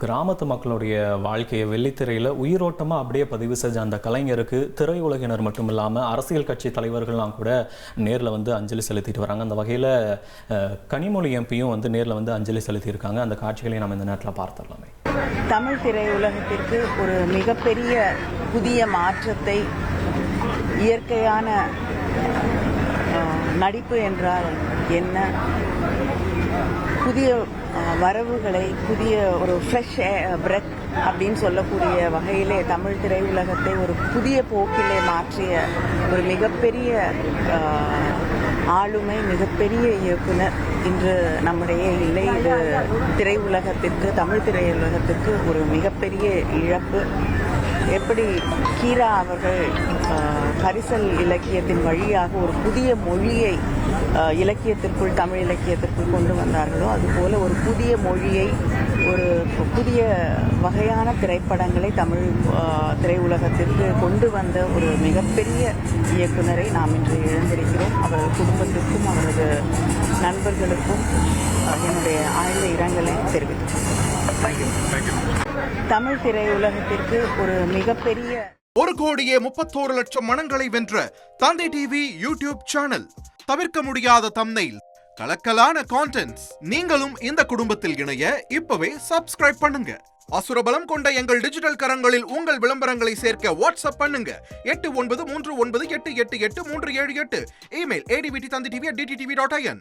கிராமத்து மக்களுடைய வாழ்க்கையை வெள்ளித்திரையில் உயிரோட்டமாக அப்படியே பதிவு செஞ்ச அந்த கலைஞருக்கு திரையுலகினர் மட்டும் இல்லாமல் அரசியல் கட்சி தலைவர்கள்லாம் கூட நேரில் வந்து அஞ்சலி செலுத்திட்டு வராங்க. அந்த வகையில் கனிமொழி எம்பியும் வந்து நேரில் வந்து அஞ்சலி செலுத்தியிருக்காங்க. அந்த காட்சிகளை நம்ம இந்த நேரத்தில் பார்த்துடலாமே. தமிழ் திரையுலகத்திற்கு ஒரு மிகப்பெரிய புதிய மாற்றத்தை, இயற்கையான நடிப்பு என்றால் என்ன, புதிய வரவுகளை, புதிய ஒரு ஃப்ரெஷ் பிரெத் அப்படின்னு சொல்லக்கூடிய வகையிலே தமிழ் திரையுலகத்தை ஒரு புதிய போக்கிலே மாற்றிய ஒரு மிகப்பெரிய ஆளுமை, மிகப்பெரிய இயக்குனர் இன்று நம்முடைய இல்லை. இது திரையுலகத்திற்கு, தமிழ் திரையுலகத்திற்கு ஒரு மிகப்பெரிய இழப்பு. எப்படி கீரா அவர்கள் கரிசல் இலக்கியத்தின் வழியாக ஒரு புதிய மொழியை இலக்கியத்திற்குள், தமிழ் இலக்கியத்திற்குள் கொண்டு வந்தார்களோ, அதுபோல ஒரு புதிய மொழியை, ஒரு புதிய வகையான திரைப்படங்களை தமிழ் திரையுலகத்திற்கு கொண்டு வந்த ஒரு மிகப்பெரிய இயக்குனரை நாம் இன்று இழந்திருக்கிறோம். அவரது குடும்பத்திற்கும் அவரது நண்பர்களுக்கும் என்னுடைய ஆழ்ந்த இரங்கலை தெரிவிக்கிறேன். தமிழ் திரையுலகத்திற்கு ஒரு மிகப்பெரிய 1,31,00,000 மனங்களை வென்ற தந்தை டிவி யூடியூப் சேனல். தவிர்க்க முடியாத தம்ப்நெயில், கலக்கலான கான்டென்ட்ஸ். நீங்களும் இந்த குடும்பத்தில் இணைய இப்பவே சப்ஸ்கிரைப் பண்ணுங்க. அசுரபலம் கொண்ட எங்கள் டிஜிட்டல் கரங்களில் உங்கள் விளம்பரங்களை சேர்க்க வாட்ஸ்அப் பண்ணுங்க. 8939888838. Email advttv@dttv.in.